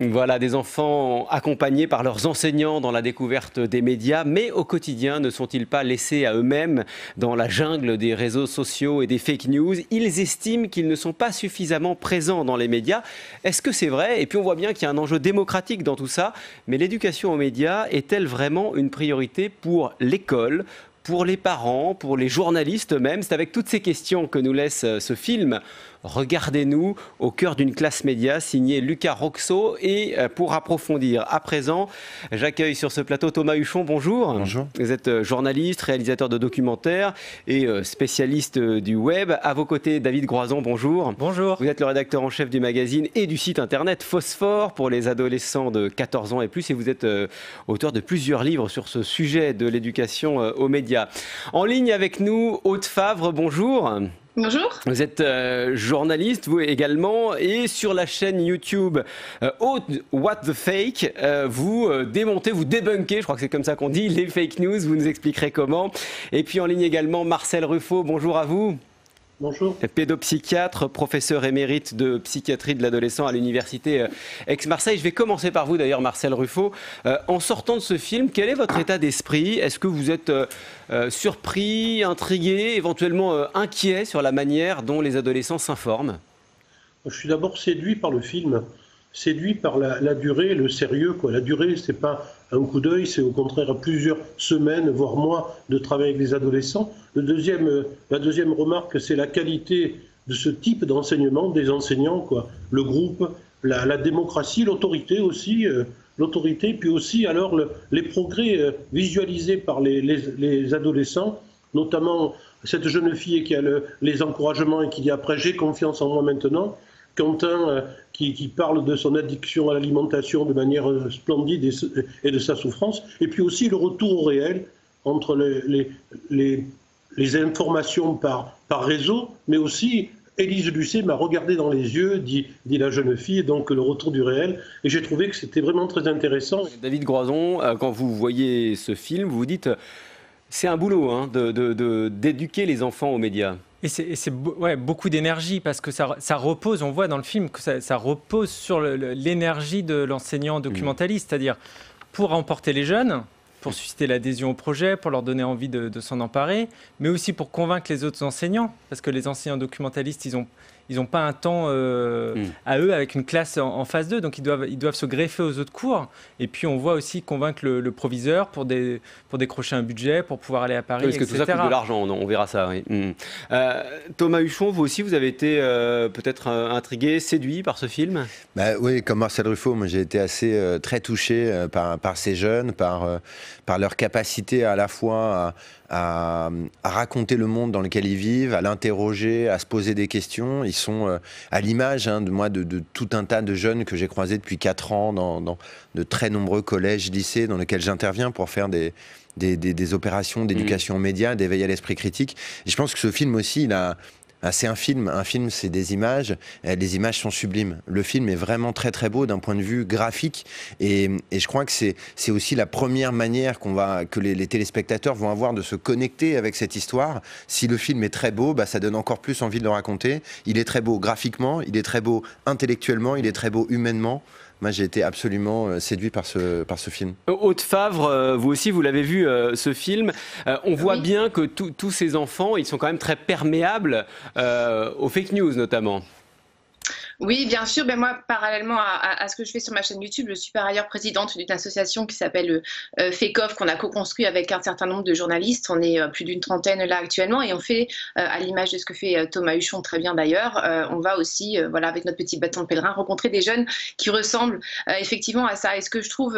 Voilà, des enfants accompagnés par leurs enseignants dans la découverte des médias, mais au quotidien, ne sont-ils pas laissés à eux-mêmes dans la jungle des réseaux sociaux et des fake news? Ils estiment qu'ils ne sont pas suffisamment présents dans les médias. Est-ce que c'est vrai? Et puis on voit bien qu'il y a un enjeu démocratique dans tout ça, mais l'éducation aux médias est-elle vraiment une priorité pour l'école, pour les parents, pour les journalistes même? C'est avec toutes ces questions que nous laisse ce film. Regardez-nous au cœur d'une classe média, signé Lucas Roxo. Et pour approfondir, à présent, j'accueille sur ce plateau Thomas Huchon. Bonjour. Bonjour. Vous êtes journaliste, réalisateur de documentaires et spécialiste du web. À vos côtés, David Groison. Bonjour. Bonjour. Vous êtes le rédacteur en chef du magazine et du site internet Phosphore pour les adolescents de 14 ans et plus. Et vous êtes auteur de plusieurs livres sur ce sujet de l'éducation aux médias. En ligne avec nous, Aude Favre. Bonjour. Bonjour. Vous êtes journaliste, vous également, et sur la chaîne YouTube Aude What the Fake, vous démontez, vous débunkez, je crois que c'est comme ça qu'on dit, les fake news, vous nous expliquerez comment. Et puis en ligne également, Marcel Ruffo, bonjour à vous. Bonjour. Pédopsychiatre, professeur émérite de psychiatrie de l'adolescent à l'université Aix-Marseille. Je vais commencer par vous d'ailleurs, Marcel Ruffo. En sortant de ce film, quel est votre état d'esprit? Est-ce que vous êtes surpris, intrigué, éventuellement inquiet sur la manière dont les adolescents s'informent? Je suis d'abord séduit par le film, séduit par la durée, le sérieux, quoi. La durée, c'est pas un coup d'œil, c'est au contraire plusieurs semaines, voire mois de travail avec les adolescents. La deuxième remarque, c'est la qualité de ce type d'enseignement, des enseignants, quoi. Le groupe, la démocratie, l'autorité aussi, l'autorité, puis aussi alors les progrès visualisés par les adolescents, notamment cette jeune fille qui a les encouragements et qui dit après j'ai confiance en moi maintenant. Quentin qui parle de son addiction à l'alimentation de manière splendide et de sa souffrance. Et puis aussi le retour au réel entre les informations par réseau, mais aussi Élise Lucet m'a regardé dans les yeux, dit la jeune fille, et donc le retour du réel. Et j'ai trouvé que c'était vraiment très intéressant. David Groison, quand vous voyez ce film, vous vous dites c'est un boulot hein, d'éduquer les enfants aux médias. Et c'est beaucoup d'énergie parce que ça repose, on voit dans le film que ça repose sur l'énergie de l'enseignant documentaliste, c'est-à-dire pour emporter les jeunes, pour susciter l'adhésion au projet, pour leur donner envie de s'en emparer, mais aussi pour convaincre les autres enseignants, parce que les enseignants documentalistes, ils ont pas un temps à eux avec une classe en phase 2, donc ils doivent se greffer aux autres cours. Et puis on voit aussi convaincre le proviseur pour décrocher un budget, pour pouvoir aller à Paris, parce que etc. tout ça coûte de l'argent, on verra ça. Oui. Thomas Huchon, vous aussi, vous avez été peut-être intrigué, séduit par ce film? Oui, comme Marcel Ruffo, moi j'ai été assez très touché par ces jeunes, par leur capacité à la fois à raconter le monde dans lequel ils vivent, à l'interroger, à se poser des questions. Ils sont à l'image de tout un tas de jeunes que j'ai croisés depuis 4 ans dans de très nombreux collèges, lycées dans lesquels j'interviens pour faire des opérations d'éducation aux médias, d'éveil à l'esprit critique. Et je pense que ce film aussi, c'est un film c'est des images, les images sont sublimes. Le film est vraiment très très beau d'un point de vue graphique et je crois que c'est aussi la première manière que les téléspectateurs vont avoir de se connecter avec cette histoire. Si le film est très beau, ça donne encore plus envie de le raconter. Il est très beau graphiquement, il est très beau intellectuellement, il est très beau humainement. Moi, j'ai été absolument séduit par ce film. Aude Favre, vous aussi, vous l'avez vu, ce film. On voit bien que tous ces enfants, ils sont quand même très perméables aux fake news, notamment. Oui, bien sûr. Moi, parallèlement à ce que je fais sur ma chaîne YouTube, je suis par ailleurs présidente d'une association qui s'appelle Fake Off, qu'on a co-construit avec un certain nombre de journalistes. On est plus d'une trentaine là actuellement et on fait, à l'image de ce que fait Thomas Huchon très bien d'ailleurs, on va aussi, avec notre petit bâton de pèlerin, rencontrer des jeunes qui ressemblent effectivement à ça. Et ce que je trouve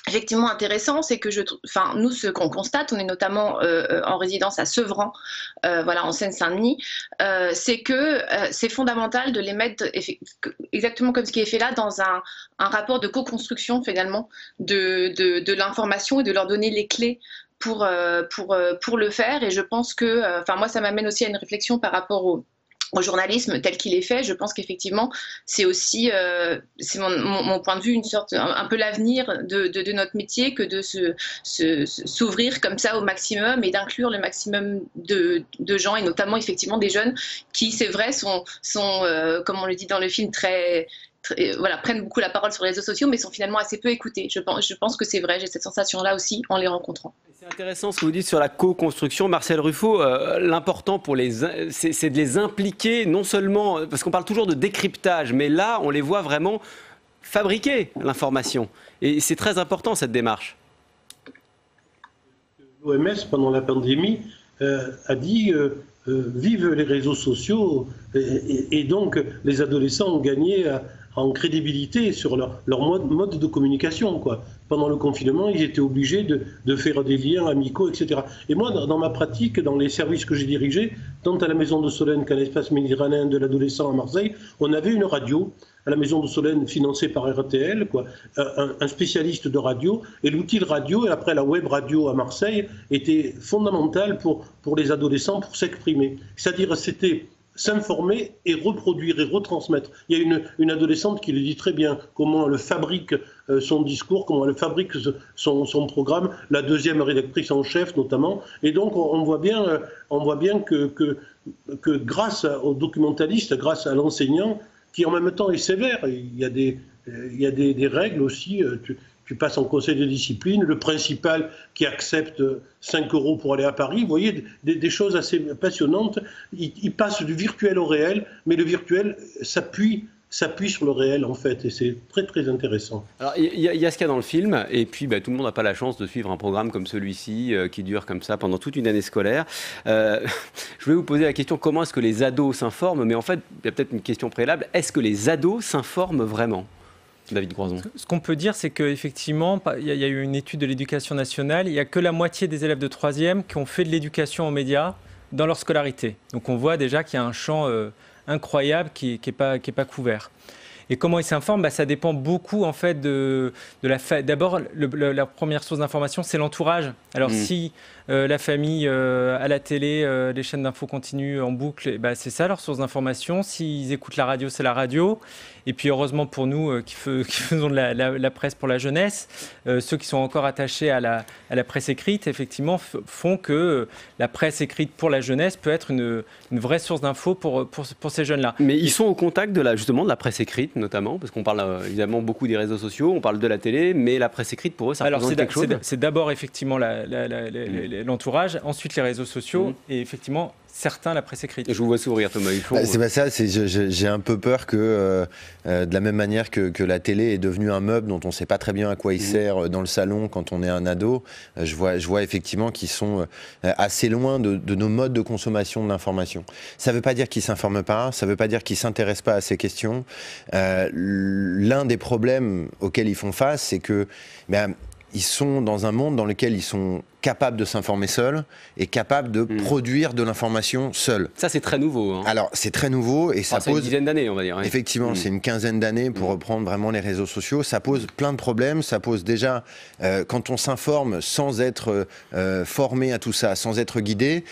effectivement intéressant, c'est que nous, ce qu'on constate, on est notamment en résidence à Sevran, en Seine-Saint-Denis, c'est que c'est fondamental de les mettre exactement comme ce qui est fait là dans un rapport de co-construction finalement de l'information et de leur donner les clés pour le faire. Et je pense que, moi, ça m'amène aussi à une réflexion par rapport au journalisme tel qu'il est fait. Je pense qu'effectivement, c'est aussi, c'est mon point de vue, une sorte, un peu l'avenir de notre métier que de s'ouvrir comme ça au maximum et d'inclure le maximum de gens et notamment effectivement des jeunes qui, c'est vrai, sont comme on le dit dans le film, très voilà, prennent beaucoup la parole sur les réseaux sociaux, mais sont finalement assez peu écoutés. Je pense que c'est vrai, j'ai cette sensation-là aussi en les rencontrant. C'est intéressant ce que vous dites sur la co-construction. Marcel Ruffo, l'important c'est de les impliquer, non seulement, parce qu'on parle toujours de décryptage, mais là, on les voit vraiment fabriquer l'information. Et c'est très important, cette démarche. L'OMS, pendant la pandémie, a dit vive les réseaux sociaux, et donc les adolescents ont gagné en crédibilité sur leur mode de communication, quoi. Pendant le confinement, ils étaient obligés de faire des liens amicaux, etc. Et moi, dans ma pratique, dans les services que j'ai dirigés, tant à la Maison de Solène qu'à l'espace méditerranéen de l'adolescent à Marseille, on avait une radio à la Maison de Solène financée par RTL, quoi, un spécialiste de radio, et l'outil de radio, et après la web radio à Marseille, était fondamental pour les adolescents pour s'exprimer. C'est-à-dire, c'était s'informer et reproduire et retransmettre. Il y a une adolescente qui le dit très bien, comment elle fabrique son discours, comment elle fabrique son programme, la deuxième rédactrice en chef notamment. Et donc on voit bien que grâce aux documentalistes, grâce à l'enseignant, qui en même temps est sévère, il y a des règles aussi, tu passes en conseil de discipline, le principal qui accepte 5 € pour aller à Paris, vous voyez, des choses assez passionnantes. Il passe du virtuel au réel, mais le virtuel s'appuie sur le réel, en fait, et c'est très, très intéressant. Alors, il y a ce qu'il y a dans le film, et puis tout le monde n'a pas la chance de suivre un programme comme celui-ci, qui dure comme ça pendant toute une année scolaire. Je vais vous poser la question, comment est-ce que les ados s'informent? Mais en fait, il y a peut-être une question préalable, est-ce que les ados s'informent vraiment? David Croison. Ce qu'on peut dire, c'est qu'effectivement, il y a eu une étude de l'éducation nationale, il n'y a que la moitié des élèves de 3e qui ont fait de l'éducation aux médias dans leur scolarité. Donc on voit déjà qu'il y a un champ incroyable qui n'est pas couvert. Et comment ils s'informent? Ça dépend beaucoup en fait de la D'abord, la première source d'information, c'est l'entourage. Alors si la famille à la télé, les chaînes d'infos continuent en boucle, c'est ça leur source d'information. S'ils écoutent la radio, c'est la radio. Et puis heureusement pour nous qui faisons de la presse pour la jeunesse, ceux qui sont encore attachés à la presse écrite, effectivement, font que la presse écrite pour la jeunesse peut être une vraie source d'infos pour ces jeunes-là. Mais ils sont au contact justement de la presse écrite, notamment, parce qu'on parle évidemment beaucoup des réseaux sociaux, on parle de la télé, mais la presse écrite, pour eux, ça représente quelque chose. C'est d'abord effectivement l'entourage, ensuite les réseaux sociaux, et effectivement certains la presse écrite. Je vous vois sourire, Thomas Huchon. C'est pas ça, j'ai un peu peur que, de la même manière que la télé est devenue un meuble dont on ne sait pas très bien à quoi il sert dans le salon quand on est un ado, je vois effectivement qu'ils sont assez loin de nos modes de consommation de l'information. Ça ne veut pas dire qu'ils ne s'informent pas, ça ne veut pas dire qu'ils ne s'intéressent pas à ces questions. L'un des problèmes auxquels ils font face, c'est que ils sont dans un monde dans lequel ils sont capables de s'informer seuls et capables de produire de l'information seuls. Ça, c'est très nouveau. Hein. Alors, c'est très nouveau et ça pose... une dizaine d'années, on va dire. Oui. Effectivement, c'est une quinzaine d'années pour reprendre vraiment les réseaux sociaux. Ça pose plein de problèmes. Ça pose déjà, quand on s'informe sans être formé à tout ça, sans être guidé,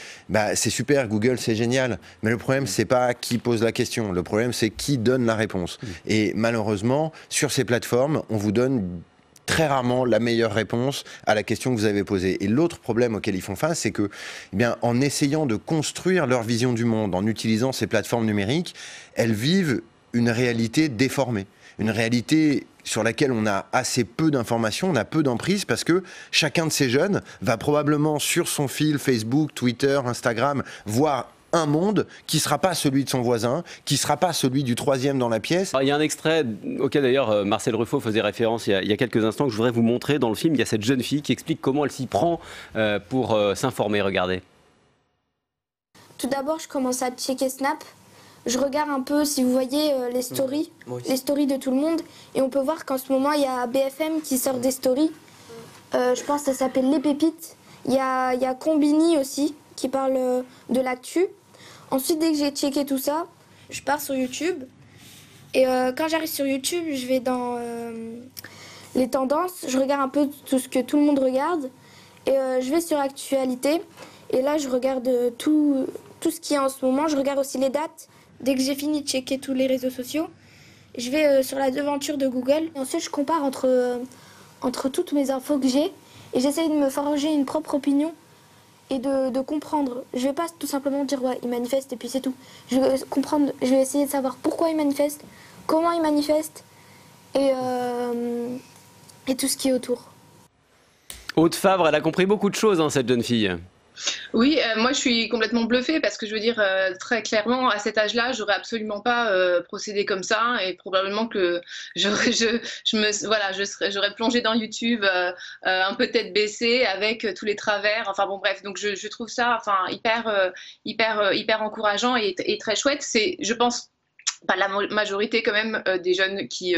c'est super, Google, c'est génial. Mais le problème, c'est pas qui pose la question. Le problème, c'est qui donne la réponse. Et malheureusement, sur ces plateformes, on vous donne très rarement la meilleure réponse à la question que vous avez posée. Et l'autre problème auquel ils font face, c'est que, en essayant de construire leur vision du monde, en utilisant ces plateformes numériques, elles vivent une réalité déformée. Une réalité sur laquelle on a assez peu d'informations, on a peu d'emprise, parce que chacun de ces jeunes va probablement sur son fil Facebook, Twitter, Instagram, voir un monde qui ne sera pas celui de son voisin, qui ne sera pas celui du troisième dans la pièce. Alors, il y a un extrait auquel d'ailleurs Marcel Ruffo faisait référence il y a quelques instants que je voudrais vous montrer dans le film. Il y a cette jeune fille qui explique comment elle s'y prend pour s'informer. Regardez. Tout d'abord, je commence à checker Snap. Je regarde un peu, si vous voyez, les stories de tout le monde. Et on peut voir qu'en ce moment, il y a BFM qui sort des stories. Je pense que ça s'appelle Les Pépites. Il y a Combini aussi qui parle de l'actu. Ensuite, dès que j'ai checké tout ça, je pars sur YouTube. Et quand j'arrive sur YouTube, je vais dans les tendances. Je regarde un peu tout ce que tout le monde regarde. Et je vais sur Actualité. Et là, je regarde tout ce qu'il y a en ce moment. Je regarde aussi les dates. Dès que j'ai fini de checker tous les réseaux sociaux, je vais sur la devanture de Google. Et ensuite, je compare entre toutes mes infos que j'ai. Et j'essaye de me forger une propre opinion et de comprendre. Je vais pas tout simplement dire ouais, ils manifestent et puis c'est tout. Je vais comprendre, je vais essayer de savoir pourquoi ils manifestent, comment ils manifestent et tout ce qui est autour. Aude Favre, elle a compris beaucoup de choses, hein, cette jeune fille. Oui, moi je suis complètement bluffée parce que je veux dire très clairement à cet âge-là, j'aurais absolument pas procédé comme ça et probablement que j'aurais plongé dans YouTube un peu tête baissée avec tous les travers. Enfin bon bref, donc je trouve ça hyper encourageant et très chouette. C'est, je pense, pas la majorité quand même des jeunes qui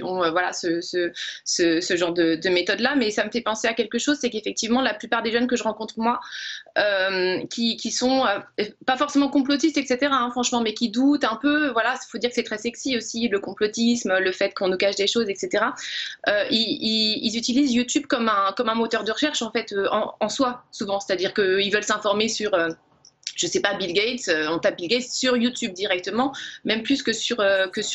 ont voilà ce genre de méthode là, mais ça me fait penser à quelque chose, c'est qu'effectivement la plupart des jeunes que je rencontre moi qui sont pas forcément complotistes etc hein, franchement, mais qui doutent un peu, voilà, il faut dire que c'est très sexy aussi le complotisme, le fait qu'on nous cache des choses etc, ils utilisent YouTube comme un moteur de recherche en fait en soi souvent, c'est-à-dire qu'ils veulent s'informer sur je sais pas, Bill Gates, on tape Bill Gates sur YouTube directement, même plus que sur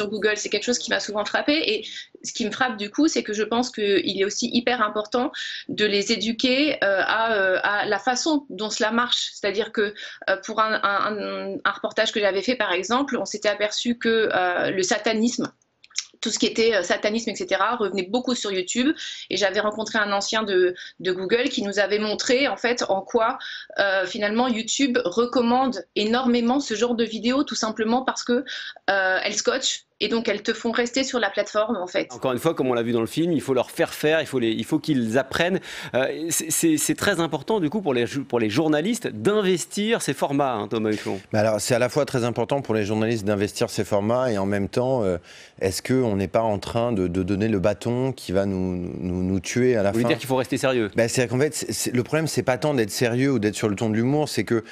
Google. C'est quelque chose qui m'a souvent frappé. Et ce qui me frappe du coup, c'est que je pense qu'il est aussi hyper important de les éduquer à la façon dont cela marche. C'est-à-dire que pour un reportage que j'avais fait, par exemple, on s'était aperçu que le satanisme, tout ce qui était satanisme, etc., revenait beaucoup sur YouTube. Et j'avais rencontré un ancien de Google qui nous avait montré en fait en quoi finalement YouTube recommande énormément ce genre de vidéos, tout simplement parce que elles scotchent. Et donc, elles te font rester sur la plateforme, en fait. Encore une fois, comme on l'a vu dans le film, il faut leur faire faire, il faut qu'ils apprennent. C'est très important, du coup, pour les journalistes d'investir ces formats, hein, Thomas Huchon. Alors, c'est à la fois très important pour les journalistes d'investir ces formats et en même temps, est-ce qu'on n'est pas en train de donner le bâton qui va nous tuer à la fin? Vous voulez dire qu'il faut rester sérieux? C'est qu'en fait, le problème, c'est pas tant d'être sérieux ou d'être sur le ton de l'humour, c'est que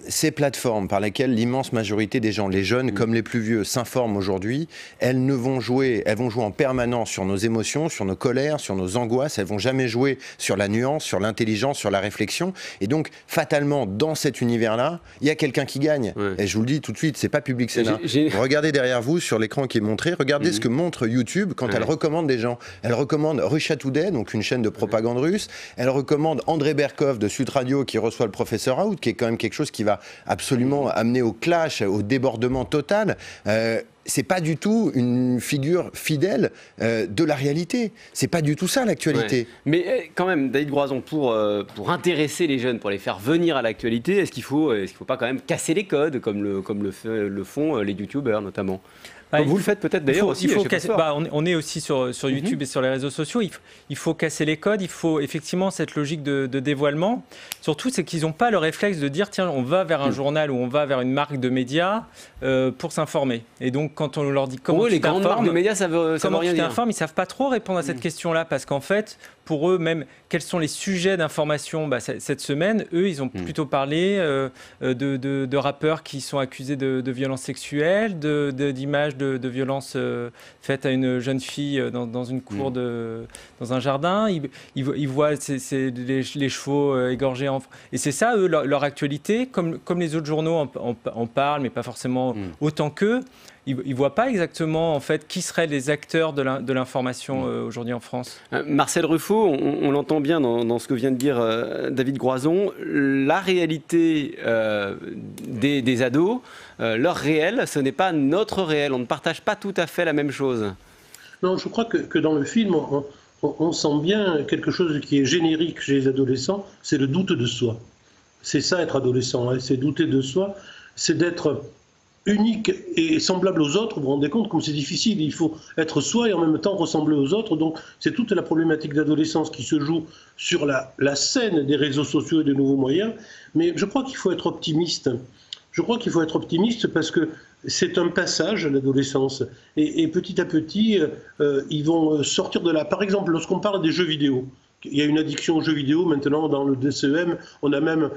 ces plateformes par lesquelles l'immense majorité des gens, les jeunes comme les plus vieux, s'informent aujourd'hui, elles vont jouer en permanence sur nos émotions, sur nos colères, sur nos angoisses. Elles vont jamais jouer sur la nuance, sur l'intelligence, sur la réflexion. Et donc, fatalement, dans cet univers-là, il y a quelqu'un qui gagne. Ouais. Et je vous le dis tout de suite, c'est pas Public Sénat. Regardez derrière vous sur l'écran qui est montré. Regardez ce que montre YouTube quand elle recommande des gens. Elle recommande Russia Today, donc une chaîne de propagande russe. Elle recommande André Berkov de Sud Radio qui reçoit le professeur Raoult, qui est quand même quelque chose qui va absolument amener au clash, au débordement total. C'est pas du tout une figure fidèle de la réalité. C'est pas du tout ça l'actualité. Ouais. Mais quand même, David Groison, pour intéresser les jeunes, pour les faire venir à l'actualité, est-ce qu'il faut pas quand même casser les codes comme le font les youtubeurs notamment? Comme vous le faites peut-être d'ailleurs aussi. On est aussi sur YouTube et sur les réseaux sociaux. Il faut casser les codes. Il faut effectivement cette logique de dévoilement. Surtout, c'est qu'ils n'ont pas le réflexe de dire tiens, on va vers un journal ou on va vers une marque de médias pour s'informer. Et donc, quand on leur dit comment tu t'informes, les grandes marques de médias, ça veut rien dire. Ils ne savent pas trop répondre à cette question-là parce qu'en fait, pour eux, même quels sont les sujets d'information cette semaine, eux, ils ont plutôt parlé de rappeurs qui sont accusés de violences sexuelles, d'images de violences faites à une jeune fille dans une cour, dans un jardin. Ils voient les chevaux égorgés. Et c'est ça, eux, leur actualité. Comme les autres journaux en parlent, mais pas forcément autant qu'eux. Ils ne voient pas exactement en fait, qui seraient les acteurs de l'information aujourd'hui en France. Marcel Ruffo, on l'entend bien dans ce que vient de dire David Groison. La réalité des ados, leur réel, ce n'est pas notre réel. On ne partage pas tout à fait la même chose. Non, je crois que dans le film, on sent bien quelque chose qui est générique chez les adolescents, c'est le doute de soi. C'est ça être adolescent, hein, c'est douter de soi, c'est d'être unique et semblable aux autres. Vous vous rendez compte comme c'est difficile, il faut être soi et en même temps ressembler aux autres. Donc c'est toute la problématique d'adolescence qui se joue sur la scène des réseaux sociaux et des nouveaux moyens. Mais je crois qu'il faut être optimiste. Je crois qu'il faut être optimiste parce que c'est un passage, l'adolescence. Et petit à petit, ils vont sortir de là. Par exemple, lorsqu'on parle des jeux vidéo, il y a une addiction aux jeux vidéo maintenant dans le DCEM, on a même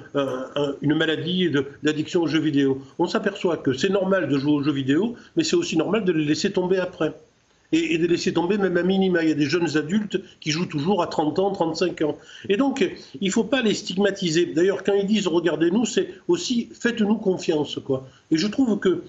une maladie d'addiction aux jeux vidéo. On s'aperçoit que c'est normal de jouer aux jeux vidéo, mais c'est aussi normal de les laisser tomber après. Et de laisser tomber même à minima. Il y a des jeunes adultes qui jouent toujours à 30 ans, 35 ans. Et donc, il ne faut pas les stigmatiser. D'ailleurs, quand ils disent « regardez-nous », c'est aussi « faites-nous confiance ». Et je trouve que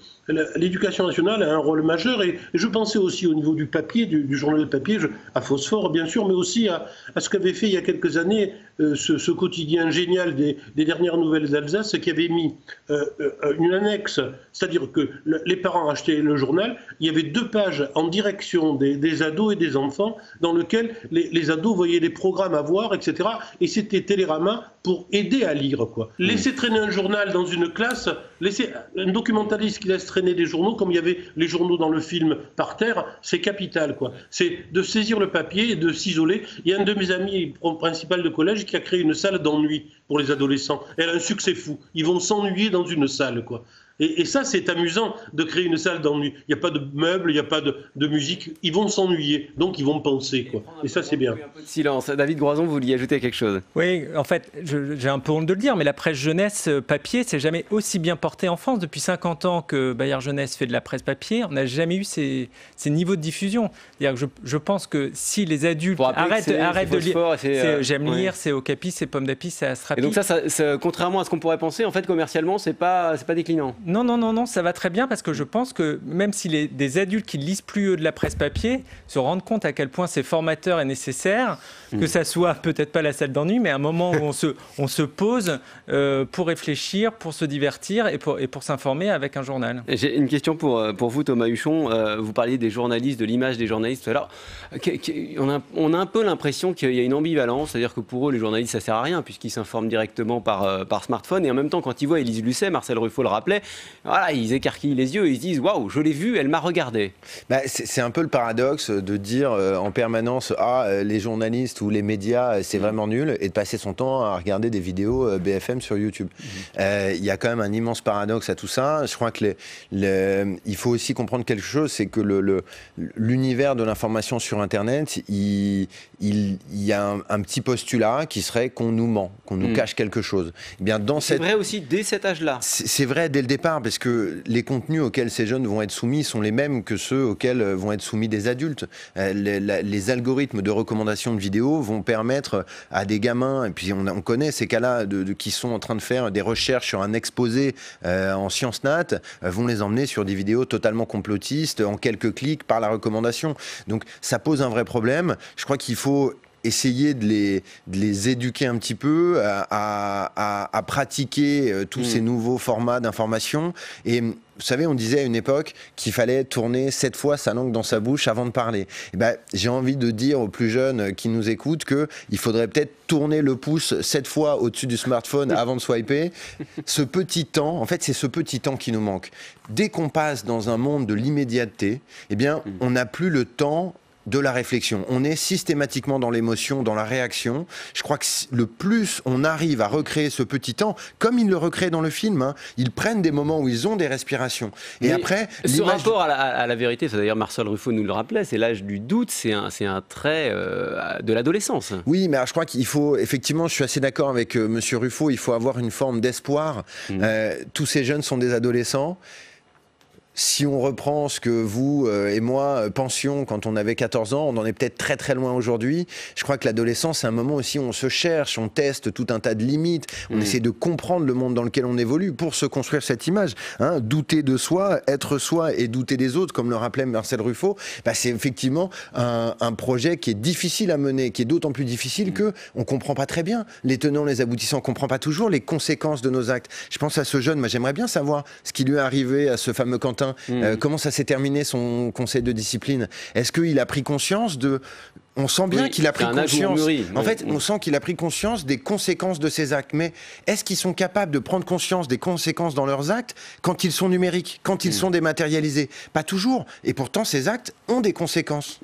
l'éducation nationale a un rôle majeur, et je pensais aussi au niveau du papier, du journal papier, à Phosphore bien sûr, mais aussi à ce qu'avait fait il y a quelques années ce quotidien génial des dernières nouvelles d'Alsace, qui avait mis une annexe, c'est-à-dire que les parents achetaient le journal, il y avait 2 pages en direction des ados et des enfants, dans lesquelles les ados voyaient des programmes à voir, etc. Et c'était Télérama pour aider à lire, quoi. Laisser traîner un journal dans une classe, laisser un documentaliste qui laisse traîner des journaux, comme il y avait les journaux dans le film par terre, c'est capital, quoi. C'est de saisir le papier et de s'isoler. Il y a un de mes amis principal de collège qui a créé une salle d'ennui pour les adolescents. Elle a un succès fou. Ils vont s'ennuyer dans une salle, quoi. Et ça, c'est amusant de créer une salle d'ennui. Il n'y a pas de meubles, il n'y a pas de musique. Ils vont s'ennuyer, donc ils vont penser, quoi. Et ça, c'est bien. Un peu de silence. David Groison, vous vouliez ajouter quelque chose? Oui, en fait, j'ai un peu honte de le dire, mais la presse jeunesse papier, c'est jamais aussi bien porté en France. Depuis 50 ans que Bayard Jeunesse fait de la presse papier, on n'a jamais eu ces niveaux de diffusion. C'est-à-dire que je pense que si les adultes arrêtent de lire, J'aime lire, c'est Okapi, c'est Pomme d'Api, c'est Astrapi. Et donc ça, contrairement à ce qu'on pourrait penser, en fait, commercialement, c'est pas déclinant. Non, ça va très bien, parce que je pense que même si des adultes qui ne lisent plus de la presse papier se rendent compte à quel point c'est formateur et nécessaire, que ça soit peut-être pas la salle d'ennui, mais un moment où on se pose pour réfléchir, pour se divertir et pour s'informer avec un journal. J'ai une question pour vous, Thomas Huchon. Vous parliez des journalistes, de l'image des journalistes tout à l'heure. On a un peu l'impression qu'il y a une ambivalence, c'est-à-dire que pour eux, les journalistes, ça sert à rien puisqu'ils s'informent directement par smartphone, et en même temps, quand ils voient Élise Lucet, Marcel Ruffo le rappelait, voilà, ils écarquillent les yeux et ils se disent « Waouh, je l'ai vue, elle m'a regardé ». C'est un peu le paradoxe de dire en permanence « Ah, les journalistes ou les médias, c'est vraiment nul » et de passer son temps à regarder des vidéos BFM sur YouTube. Il y a quand même un immense paradoxe à tout ça. Je crois que il faut aussi comprendre quelque chose, c'est que l'univers de l'information sur Internet, il y a un petit postulat qui serait qu'on nous ment, qu'on nous cache quelque chose. Eh bien, c'est vrai aussi dès cet âge-là. C'est vrai dès le départ, parce que les contenus auxquels ces jeunes vont être soumis sont les mêmes que ceux auxquels vont être soumis des adultes. Les algorithmes de recommandation de vidéos vont permettre à des gamins, et puis on connaît ces cas-là, qui sont en train de faire des recherches sur un exposé en sciences nat, vont les emmener sur des vidéos totalement complotistes en quelques clics par la recommandation. Donc ça pose un vrai problème. Je crois qu'il faut essayer de les éduquer un petit peu à pratiquer tous ces nouveaux formats d'information. Et vous savez, on disait à une époque qu'il fallait tourner 7 fois sa langue dans sa bouche avant de parler. Et ben, j'ai envie de dire aux plus jeunes qui nous écoutent qu'il faudrait peut-être tourner le pouce 7 fois au-dessus du smartphone avant de swiper. Ce petit temps, en fait, c'est ce petit temps qui nous manque. Dès qu'on passe dans un monde de l'immédiateté, eh bien, on n'a plus le temps de la réflexion. On est systématiquement dans l'émotion, dans la réaction. Je crois que le plus on arrive à recréer ce petit temps, comme ils le recréent dans le film, ils prennent des moments où ils ont des respirations. Et mais après, ce rapport à la vérité, d'ailleurs Marcel Ruffo nous le rappelait, c'est l'âge du doute, c'est un trait de l'adolescence. Oui, mais je crois qu'il faut, effectivement, je suis assez d'accord avec Monsieur Ruffo, il faut avoir une forme d'espoir. Tous ces jeunes sont des adolescents. Si on reprend ce que vous et moi pensions quand on avait 14 ans, on en est peut-être très très loin aujourd'hui. Je crois que l'adolescence, c'est un moment aussi où on se cherche, on teste tout un tas de limites, on essaie de comprendre le monde dans lequel on évolue pour se construire cette image. Douter de soi, être soi et douter des autres, comme le rappelait Marcel Ruffo, c'est effectivement un projet qui est difficile à mener, qui est d'autant plus difficile qu'on ne comprend pas très bien les tenants, les aboutissants, on ne comprend pas toujours les conséquences de nos actes. Je pense à ce jeune, moi j'aimerais bien savoir ce qui lui est arrivé à ce fameux Quentin. Comment ça s'est terminé son conseil de discipline? Est-ce qu'il a pris conscience de... On sent bien qu'il a pris conscience. En fait, on sent qu'il a pris conscience des conséquences de ses actes. Mais est-ce qu'ils sont capables de prendre conscience des conséquences dans leurs actes quand ils sont numériques, quand ils sont dématérialisés? Pas toujours. Et pourtant, ces actes ont des conséquences.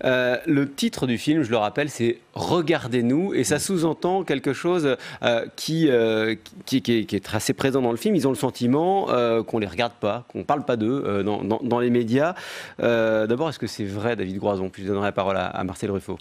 Le titre du film, je le rappelle, c'est « Regardez-nous » et ça sous-entend quelque chose qui est assez présent dans le film. Ils ont le sentiment qu'on ne les regarde pas, qu'on ne parle pas d'eux dans les médias. D'abord, est-ce que c'est vrai, David Groison? Puis je donnerai la parole à Marcel Ruffo.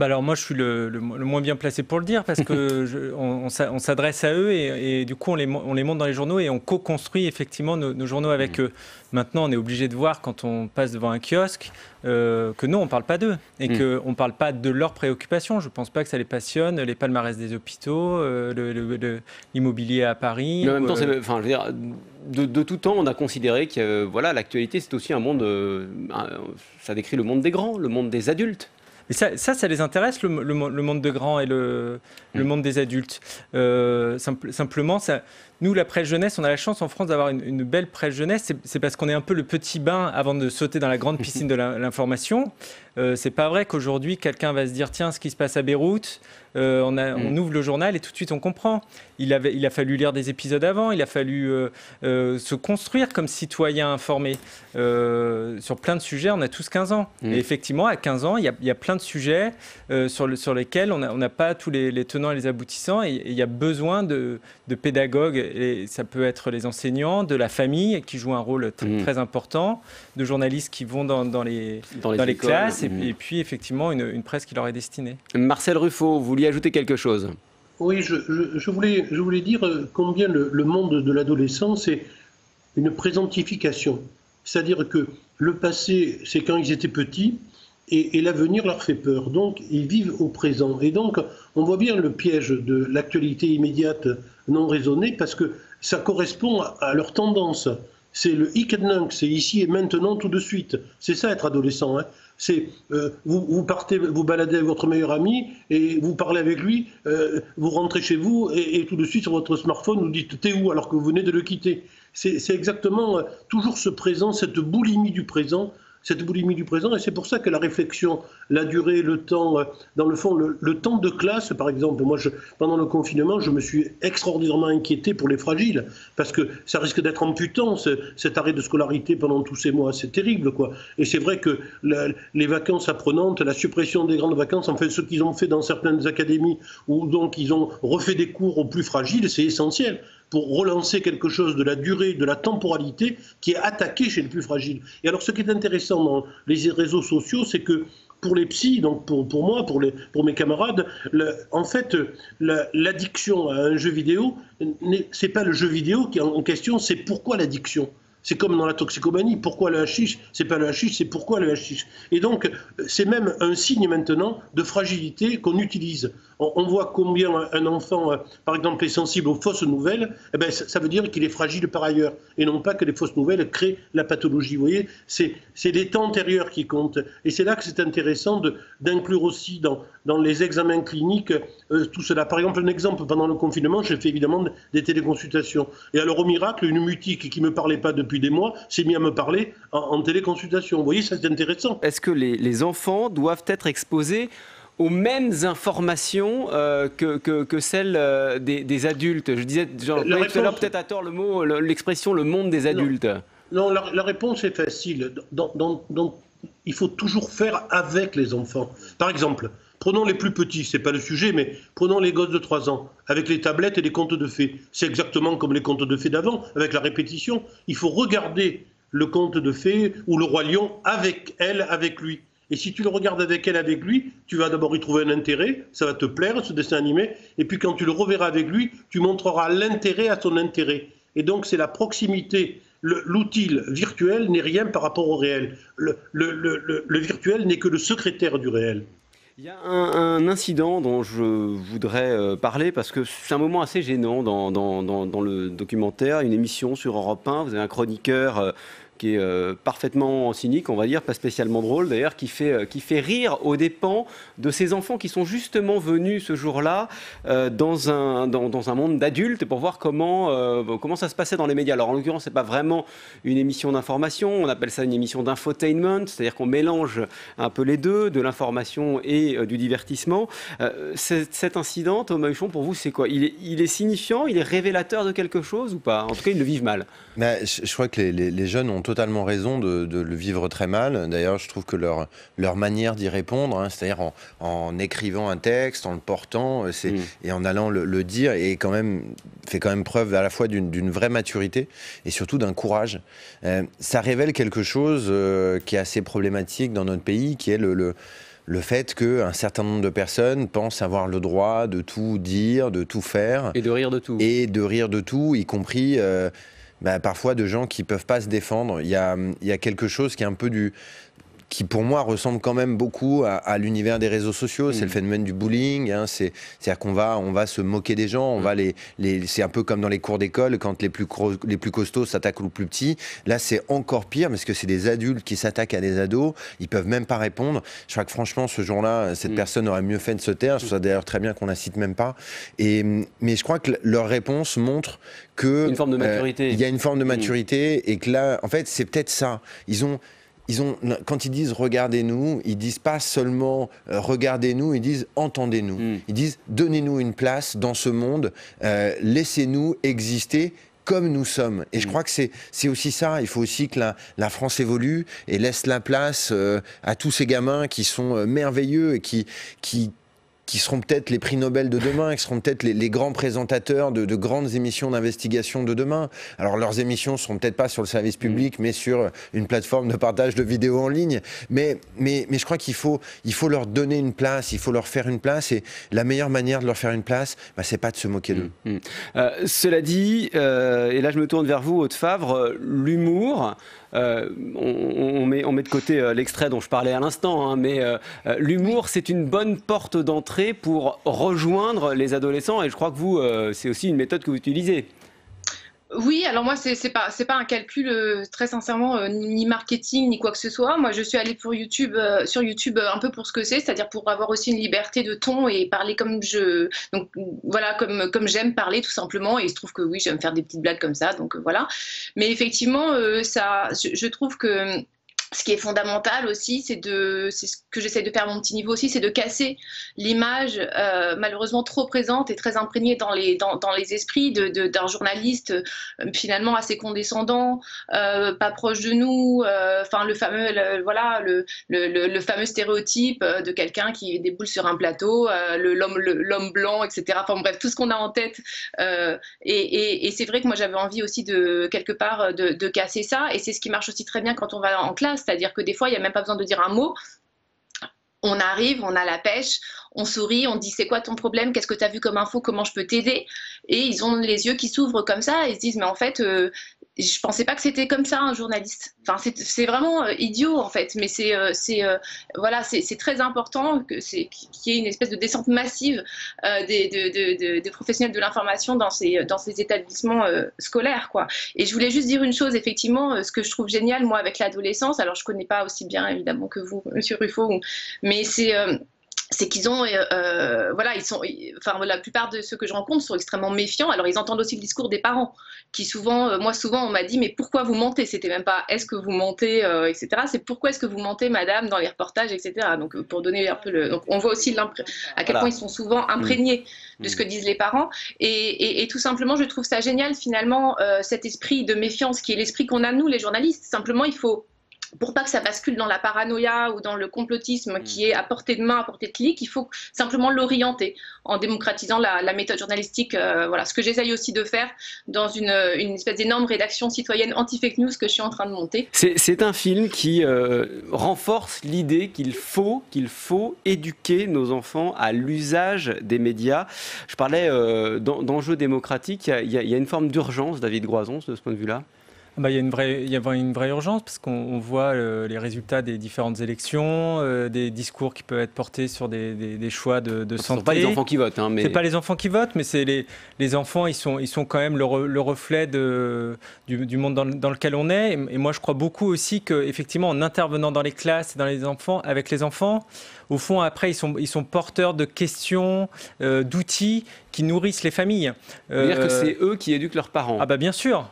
Alors moi je suis le moins bien placé pour le dire parce que on s'adresse à eux et du coup on les monte dans les journaux et on co-construit effectivement nos journaux avec eux. Maintenant on est obligé de voir quand on passe devant un kiosque que non on ne parle pas d'eux et qu'on ne parle pas de leurs préoccupations. Je ne pense pas que ça les passionne, les palmarès des hôpitaux, l'immobilier à Paris. Mais en même temps, je veux dire, de tout temps on a considéré que voilà, l'actualité c'est aussi un monde, ça décrit le monde des grands, le monde des adultes. Et ça les intéresse, le monde de grands et le monde des adultes. Simplement, nous, la presse jeunesse, on a la chance en France d'avoir une belle presse jeunesse. C'est parce qu'on est un peu le petit bain avant de sauter dans la grande piscine de l'information. C'est pas vrai qu'aujourd'hui, quelqu'un va se dire, tiens, ce qui se passe à Beyrouth, on ouvre le journal et tout de suite on comprend. Il a fallu lire des épisodes avant, il a fallu se construire comme citoyen informé. Sur plein de sujets, on a tous 15 ans. Et effectivement, à 15 ans, il y a plein de sujets sur lesquels on n'a pas tous les tenants et les aboutissants. Et il y a besoin de pédagogues, et ça peut être les enseignants, de la famille qui joue un rôle très important, de journalistes qui vont dans les classes, et puis effectivement une presse qui leur est destinée. Marcel Ruffo, vous vouliez ajouter quelque chose? Oui, je voulais dire combien le monde de l'adolescence est une présentification. C'est-à-dire que le passé, c'est quand ils étaient petits, et l'avenir leur fait peur. Donc, ils vivent au présent. Et donc, on voit bien le piège de l'actualité immédiate non raisonnée, parce que ça correspond à leur tendance. C'est le hic et nunc, c'est ici et maintenant, tout de suite. C'est ça, être adolescent. Hein. C'est vous partez, vous baladez avec votre meilleur ami et vous parlez avec lui, vous rentrez chez vous et tout de suite sur votre smartphone vous dites t'es où alors que vous venez de le quitter. C'est exactement toujours ce présent, cette boulimie du présent. Et c'est pour ça que la réflexion, la durée, le temps, dans le fond, le temps de classe, par exemple, moi, pendant le confinement, je me suis extraordinairement inquiété pour les fragiles, parce que ça risque d'être amputant, cet arrêt de scolarité pendant tous ces mois, c'est terrible, quoi. Et c'est vrai que les vacances apprenantes, la suppression des grandes vacances, enfin, ce qu'ils ont fait dans certaines académies, où donc ils ont refait des cours aux plus fragiles, c'est essentiel pour relancer quelque chose de la durée, de la temporalité qui est attaqué chez les plus fragiles. Et alors ce qui est intéressant dans les réseaux sociaux, c'est que pour les psys, donc pour moi, pour mes camarades, en fait, l'addiction à un jeu vidéo, c'est pas le jeu vidéo qui est en question, c'est pourquoi l'addiction. C'est comme dans la toxicomanie, pourquoi le hashish? C'est pas le hashish, c'est pourquoi le hashish. Et donc, c'est même un signe maintenant de fragilité qu'on utilise. On voit combien un enfant, par exemple, est sensible aux fausses nouvelles, eh ben, ça veut dire qu'il est fragile par ailleurs, et non pas que les fausses nouvelles créent la pathologie. Vous voyez, c'est les temps antérieurs qui comptent. Et c'est là que c'est intéressant d'inclure aussi dans les examens cliniques tout cela. Par exemple, un exemple, pendant le confinement, j'ai fait évidemment des téléconsultations. Et alors, au miracle, une mutique qui ne me parlait pas depuis des mois s'est mise à me parler en téléconsultation. Vous voyez, ça c'est intéressant. Est-ce que les enfants doivent être exposés aux mêmes informations que celles des adultes? Je disais, tout à l'heure, peut-être à tort l'expression le monde des adultes. Non, la réponse est facile. Il faut toujours faire avec les enfants. Par exemple, prenons les plus petits, c'est pas le sujet, mais prenons les gosses de 3 ans, avec les tablettes et les contes de fées. C'est exactement comme les contes de fées d'avant, avec la répétition. Il faut regarder le conte de fées ou le roi lion avec elle, avec lui. Et si tu le regardes avec elle, avec lui, tu vas d'abord y trouver un intérêt, ça va te plaire, ce dessin animé, et puis quand tu le reverras avec lui, tu montreras l'intérêt à son intérêt. Et donc c'est la proximité. L'outil virtuel n'est rien par rapport au réel. Le virtuel n'est que le secrétaire du réel. Il y a un incident dont je voudrais parler parce que c'est un moment assez gênant dans le documentaire, une émission sur Europe 1, vous avez un chroniqueur qui est parfaitement cynique, on va dire, pas spécialement drôle d'ailleurs, qui fait rire aux dépens de ces enfants qui sont justement venus ce jour-là dans un monde d'adultes pour voir comment ça se passait dans les médias. Alors en l'occurrence, c'est pas vraiment une émission d'information, on appelle ça une émission d'infotainment, c'est-à-dire qu'on mélange un peu les deux, de l'information et du divertissement. Cet incident, Thomas Huchon, pour vous, c'est quoi? Il est signifiant, il est révélateur de quelque chose ou pas? En tout cas, ils le vivent mal. Mais je crois que les jeunes ont totalement raison de le vivre très mal. D'ailleurs, je trouve que leur manière d'y répondre, hein, c'est-à-dire en écrivant un texte, en le portant, et en allant le dire, fait quand même preuve à la fois d'une vraie maturité et surtout d'un courage. Ça révèle quelque chose qui est assez problématique dans notre pays, qui est le fait qu'un certain nombre de personnes pensent avoir le droit de tout dire, de tout faire. Et de rire de tout. Et de rire de tout, y compris parfois de gens qui ne peuvent pas se défendre. Il y a quelque chose qui est un peu qui pour moi ressemble quand même beaucoup à l'univers des réseaux sociaux. C'est le phénomène du bullying. Hein. C'est-à-dire qu'on va se moquer des gens. C'est un peu comme dans les cours d'école, quand les plus costauds s'attaquent aux plus petits. Là, c'est encore pire parce que c'est des adultes qui s'attaquent à des ados. Ils peuvent même pas répondre. Je crois que franchement, ce jour-là, cette personne aurait mieux fait de se taire. Je trouve ça d'ailleurs très bien qu'on la cite même pas. Mais je crois que leur réponse montre que une forme de maturité. Il y a une forme de maturité et que là, en fait, c'est peut-être ça. Quand ils disent « regardez-nous », ils disent pas seulement « regardez-nous », ils disent « entendez-nous ». Ils disent « donnez-nous une place dans ce monde, laissez-nous exister ». Comme nous sommes. Et je crois que c'est aussi ça. Il faut aussi que la France évolue et laisse la place à tous ces gamins qui sont merveilleux et qui seront peut-être les prix Nobel de demain, qui seront peut-être les grands présentateurs de grandes émissions d'investigation de demain. Alors leurs émissions ne seront peut-être pas sur le service public, mais sur une plateforme de partage de vidéos en ligne. Mais je crois qu'il faut leur donner une place, il faut leur faire une place. Et la meilleure manière de leur faire une place, c'est pas de se moquer d'eux. Cela dit, et là je me tourne vers vous, Aude Favre, l'humour... on met de côté l'extrait dont je parlais à l'instant, hein, mais l'humour, c'est une bonne porte d'entrée pour rejoindre les adolescents, et je crois que vous, c'est aussi une méthode que vous utilisez. Oui, alors moi, c'est pas un calcul, très sincèrement, ni marketing, ni quoi que ce soit. Moi, je suis allée sur YouTube un peu pour ce que c'est-à-dire pour avoir aussi une liberté de ton et parler comme donc voilà, comme j'aime parler tout simplement. Et il se trouve que oui, j'aime faire des petites blagues comme ça, donc voilà. Mais effectivement, je trouve que ce qui est fondamental aussi, c'est ce que j'essaie de faire à mon petit niveau aussi, c'est de casser l'image malheureusement trop présente et très imprégnée dans les esprits d'un journaliste finalement assez condescendant, pas proche de nous, enfin le fameux stéréotype de quelqu'un qui déboule sur un plateau, l'homme blanc, etc. Enfin bref, tout ce qu'on a en tête. Et c'est vrai que moi j'avais envie aussi quelque part de casser ça, et c'est ce qui marche aussi très bien quand on va en classe. C'est-à-dire que des fois, il n'y a même pas besoin de dire un mot. On arrive, on a la pêche, on sourit, on dit « c'est quoi ton problème? Qu'est-ce que tu as vu comme info? Comment je peux t'aider ?» Et ils ont les yeux qui s'ouvrent comme ça et ils se disent « mais en fait, je pensais pas que c'était comme ça un journaliste. » Enfin, c'est vraiment idiot en fait, mais c'est très important qu'il y ait une espèce de descente massive des professionnels de l'information dans ces établissements scolaires, quoi. Et je voulais juste dire une chose, effectivement, ce que je trouve génial, moi, avec l'adolescence, alors je connais pas aussi bien évidemment que vous, Monsieur Ruffo, mais c'est qu'ils ont, la plupart de ceux que je rencontre sont extrêmement méfiants. Alors ils entendent aussi le discours des parents, qui souvent on m'a dit mais pourquoi vous mentez? C'était même pas est-ce que vous mentez, etc. C'est pourquoi est-ce que vous mentez, madame, dans les reportages, etc. Donc pour donner un peu donc on voit aussi à quel point ils sont souvent imprégnés de ce que disent les parents. Et tout simplement, je trouve ça génial finalement, cet esprit de méfiance qui est l'esprit qu'on a nous les journalistes. Simplement, il faut, pour pas que ça bascule dans la paranoïa ou dans le complotisme qui est à portée de main, à portée de clic, il faut simplement l'orienter en démocratisant la méthode journalistique. Voilà, ce que j'essaye aussi de faire dans une espèce d'énorme rédaction citoyenne anti-fake news que je suis en train de monter. C'est un film qui renforce l'idée qu'il faut éduquer nos enfants à l'usage des médias. Je parlais d'enjeux démocratiques. Il y a une forme d'urgence, David Groison, de ce point de vue-là. Il y a une vraie urgence parce qu'on voit les résultats des différentes élections, des discours qui peuvent être portés sur des choix de santé. Ce ne sont pas les enfants qui votent. Hein, mais... C'est pas les enfants qui votent, mais c'est les enfants, ils sont quand même le reflet du monde dans lequel on est. Et moi, je crois beaucoup aussi qu'effectivement, en intervenant dans les classes et avec les enfants, au fond, après, ils sont porteurs de questions, d'outils qui nourrissent les familles. C'est-à-dire que c'est eux qui éduquent leurs parents. Ah bah bien sûr.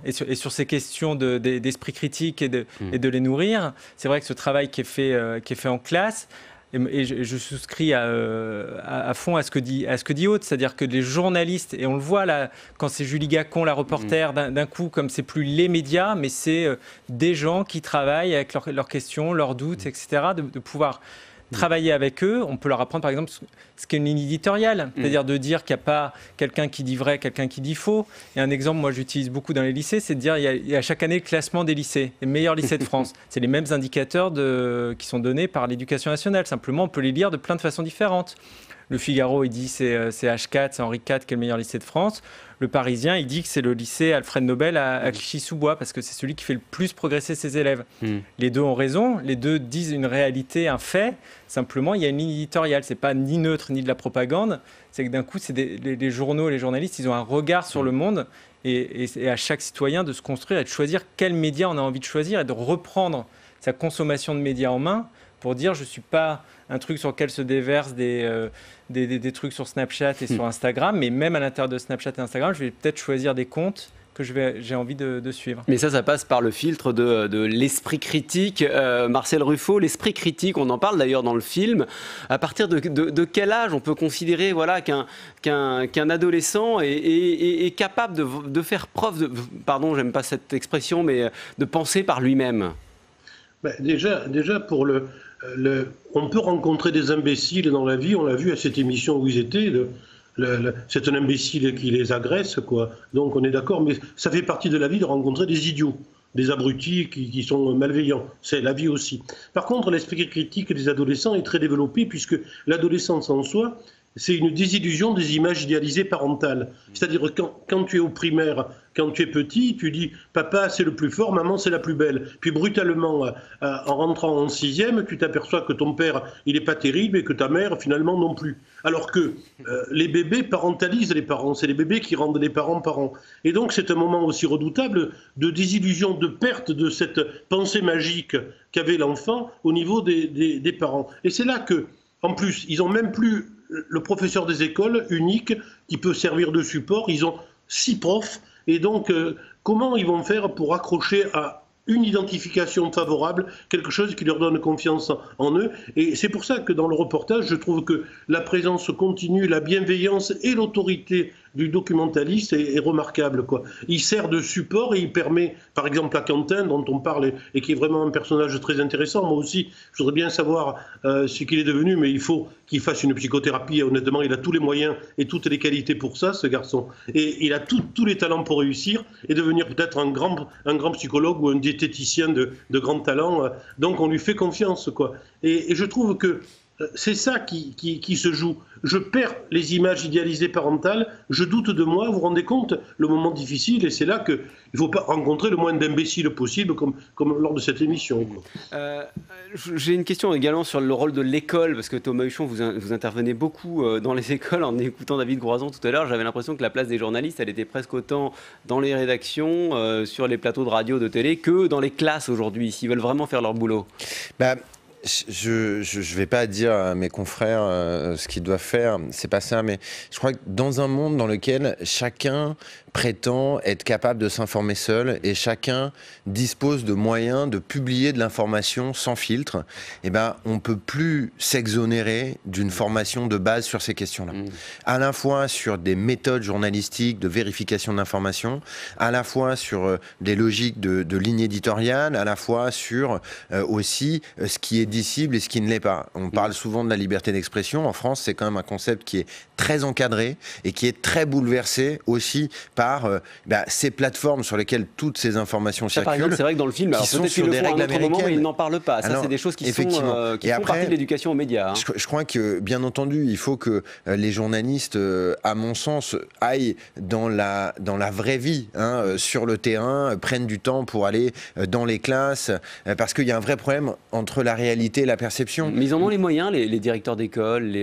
Et sur ces questions d'esprit critique et de les nourrir, c'est vrai que ce travail qui est fait en classe, et je souscris à fond à ce que dit Aude, c'est-à-dire que les journalistes, et on le voit là, quand c'est Julie Gacon, la reporter, d'un coup, comme c'est plus les médias, mais c'est des gens qui travaillent avec leurs questions, leurs doutes, etc., de pouvoir travailler avec eux, on peut leur apprendre par exemple ce qu'est une ligne éditoriale, c'est-à-dire de dire qu'il n'y a pas quelqu'un qui dit vrai, quelqu'un qui dit faux. Et un exemple, moi j'utilise beaucoup dans les lycées, c'est de dire il y a chaque année le classement des lycées, les meilleurs lycées de France. C'est les mêmes indicateurs qui sont donnés par l'Éducation nationale. Simplement, on peut les lire de plein de façons différentes. Le Figaro, il dit c'est H4, c'est Henri IV qui est le meilleur lycée de France. Le Parisien, il dit que c'est le lycée Alfred Nobel à Clichy-sous-Bois parce que c'est celui qui fait le plus progresser ses élèves. Les deux ont raison, les deux disent une réalité, un fait. Simplement, il y a une ligne éditoriale. C'est pas ni neutre ni de la propagande. C'est que d'un coup, les journaux, les journalistes, ils ont un regard sur le monde et à chaque citoyen de se construire et de choisir quel média on a envie de choisir et de reprendre sa consommation de médias en main pour dire je ne suis pas un truc sur lequel se déversent des trucs sur Snapchat et sur Instagram, mais même à l'intérieur de Snapchat et Instagram, je vais peut-être choisir des comptes que j'ai envie de suivre. Mais ça passe par le filtre de l'esprit critique. Marcel Ruffo, l'esprit critique, on en parle d'ailleurs dans le film. À partir de quel âge on peut considérer qu'un adolescent est capable de faire preuve de... Pardon, j'aime pas cette expression, mais de penser par lui-même? Déjà pour on peut rencontrer des imbéciles dans la vie, on l'a vu à cette émission où ils étaient, c'est un imbécile qui les agresse, quoi. Donc on est d'accord, mais ça fait partie de la vie de rencontrer des idiots, des abrutis qui sont malveillants, c'est la vie aussi. Par contre, l'esprit critique des adolescents est très développé puisque l'adolescence en soi, c'est une désillusion des images idéalisées parentales. C'est-à-dire quand tu es au primaire, quand tu es petit, tu dis « papa c'est le plus fort, maman c'est la plus belle ». Puis brutalement, en rentrant en 6e, tu t'aperçois que ton père, il n'est pas terrible et que ta mère, finalement, non plus. Alors que les bébés parentalisent les parents, c'est les bébés qui rendent les parents parents. Et donc c'est un moment aussi redoutable de désillusion, de perte de cette pensée magique qu'avait l'enfant au niveau des parents. Et c'est là que, en plus, ils n'ont même plus le professeur des écoles unique qui peut servir de support. Ils ont 6 profs. Et donc, comment ils vont faire pour accrocher à une identification favorable, quelque chose qui leur donne confiance en eux? Et c'est pour ça que dans le reportage, je trouve que la présence continue, la bienveillance et l'autorité du documentaliste est remarquable, quoi. Il sert de support et il permet, par exemple à Quentin, dont on parle et qui est vraiment un personnage très intéressant. Moi aussi, je voudrais bien savoir ce qu'il est devenu, mais il faut qu'il fasse une psychothérapie. Honnêtement, il a tous les moyens et toutes les qualités pour ça, ce garçon. Et il a tous les talents pour réussir et devenir peut-être un grand psychologue ou un diététicien de grand talent. Donc on lui fait confiance, quoi. Et je trouve que c'est ça qui se joue. Je perds les images idéalisées parentales, je doute de moi, vous vous rendez compte, le moment difficile, et c'est là qu'il ne faut pas rencontrer le moins d'imbéciles possible, comme lors de cette émission. J'ai une question également sur le rôle de l'école, parce que Thomas Huchon, vous intervenez beaucoup dans les écoles. En écoutant David Groison tout à l'heure, j'avais l'impression que la place des journalistes, elle était presque autant dans les rédactions, sur les plateaux de radio, de télé, que dans les classes aujourd'hui, s'ils veulent vraiment faire leur boulot. Je vais pas dire à mes confrères ce qu'ils doivent faire, c'est pas ça, mais je crois que dans un monde dans lequel chacun prétend être capable de s'informer seul et chacun dispose de moyens de publier de l'information sans filtre, eh ben, on peut plus s'exonérer d'une formation de base sur ces questions-là. À la fois sur des méthodes journalistiques de vérification d'informations, à la fois sur des logiques de ligne éditoriale, à la fois sur aussi ce qui est dissible et ce qui ne l'est pas. On parle souvent de la liberté d'expression. En France, c'est quand même un concept qui est très encadré et qui est très bouleversé aussi par ces plateformes sur lesquelles toutes ces informations circulent. Par exemple, c'est vrai que dans le film, qui sont sur des règles américaines, moment, mais ils n'en parlent pas. Ça, c'est des choses qui font partie de l'éducation aux médias. Je crois que, bien entendu, il faut que les journalistes, à mon sens, aillent dans la vraie vie, sur le terrain, prennent du temps pour aller dans les classes, parce qu'il y a un vrai problème entre la réalité et la perception. Mais ils en ont les moyens, les directeurs d'école,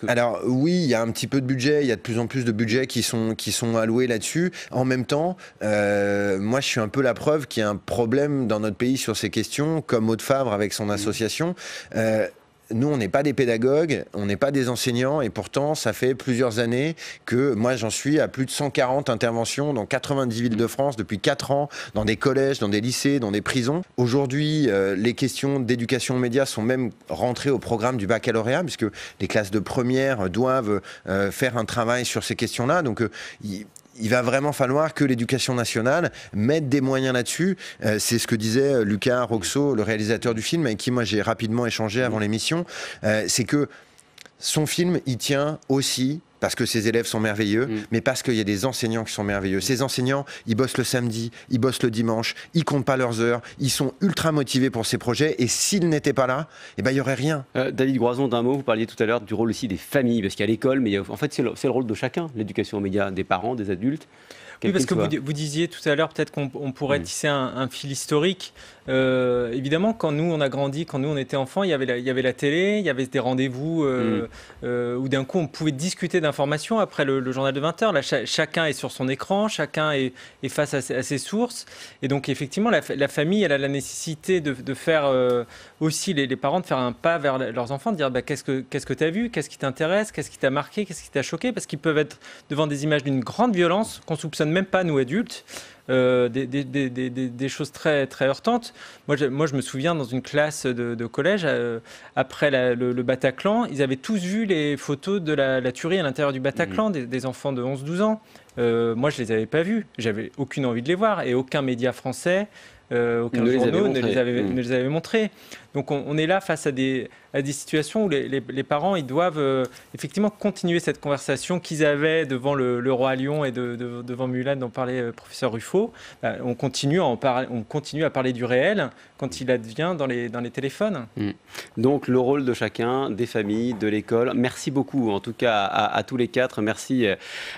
Alors oui, il y a un petit peu de budget, il y a de plus en plus de budgets qui sont alloués là-dessus. En même temps, moi je suis un peu la preuve qu'il y a un problème dans notre pays sur ces questions, comme Aude Favre avec son association. Nous, on n'est pas des pédagogues, on n'est pas des enseignants, et pourtant, ça fait plusieurs années que moi, j'en suis à plus de 140 interventions dans 90 villes de France depuis 4 ans, dans des collèges, dans des lycées, dans des prisons. Aujourd'hui, les questions d'éducation aux médias sont même rentrées au programme du baccalauréat, puisque les classes de première doivent faire un travail sur ces questions-là. Donc, il va vraiment falloir que l'éducation nationale mette des moyens là-dessus. C'est ce que disait Lucas Roxo, le réalisateur du film, avec qui moi j'ai rapidement échangé avant l'émission. C'est que son film, il tient aussi parce que ses élèves sont merveilleux, mais parce qu'il y a des enseignants qui sont merveilleux. Ces enseignants, ils bossent le samedi, ils bossent le dimanche, ils comptent pas leurs heures, ils sont ultra motivés pour ces projets, et s'ils n'étaient pas là, eh ben, il n'y aurait rien. David Groison, d'un mot, vous parliez tout à l'heure du rôle aussi des familles, parce qu'il y a l'école, mais en fait c'est le rôle de chacun, l'éducation aux médias, des parents, des adultes. Oui, parce que vous disiez tout à l'heure, peut-être qu'on pourrait tisser un fil historique. Évidemment, quand nous on a grandi, quand nous on était enfants, il y avait la télé, il y avait des rendez-vous où d'un coup on pouvait discuter d'informations après le journal de 20h. Là, chacun est sur son écran, chacun est face à ses sources. Et donc effectivement, la famille, elle a la nécessité de faire aussi, les parents, de faire un pas vers leurs enfants, de dire qu'est-ce que tu as vu, qu'est-ce qui t'intéresse, qu'est-ce qui t'a marqué, qu'est-ce qui t'a choqué, parce qu'ils peuvent être devant des images d'une grande violence qu'on soupçonne même pas, nous adultes. Des choses très, très heurtantes. Moi, je me souviens, dans une classe de collège, après le Bataclan, ils avaient tous vu les photos de la tuerie à l'intérieur du Bataclan, des enfants de 11-12 ans. Moi, je ne les avais pas vus. J'avais aucune envie de les voir. Et aucun média français, aucun journaux ne les avait montrés. Donc, on est là face à des situations où les parents, ils doivent effectivement continuer cette conversation qu'ils avaient devant le Roi Lion et devant Mulan, dont parlait le professeur Ruffo. On continue à parler du réel quand il advient dans les téléphones. Donc le rôle de chacun, des familles, de l'école. Merci beaucoup en tout cas à tous les quatre. Merci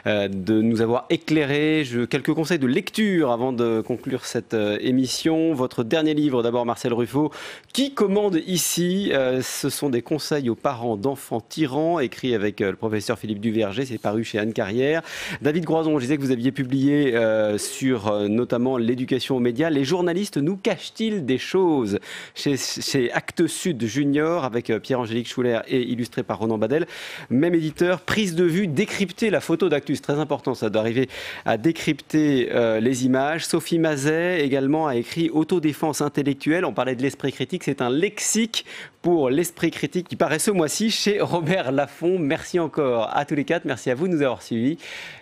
de nous avoir éclairés. Quelques conseils de lecture avant de conclure cette émission. Votre dernier livre, d'abord Marcel Ruffo, qui commande ici. Ce sont des conseils aux parents d'enfants tyrans, écrit avec le professeur Philippe Duverger. C'est paru chez Anne Carrière. David Groison, je disais que vous aviez publié sur notamment l'éducation aux médias. Les journalistes nous cachent-ils des choses, chez Actes Sud Junior, avec Pierre-Angélique Schuller et illustré par Ronan Badel. Même éditeur, prise de vue, décrypter la photo d'actu. C'est très important, ça, d'arriver à décrypter les images. Sophie Mazet également a écrit Autodéfense intellectuelle. On parlait de l'esprit critique. C'est un lexique pour l'esprit critique qui paraît ce mois-ci chez Robert Laffont. Merci encore à tous les quatre. Merci à vous de nous avoir suivis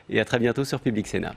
et à très bientôt sur Public Sénat.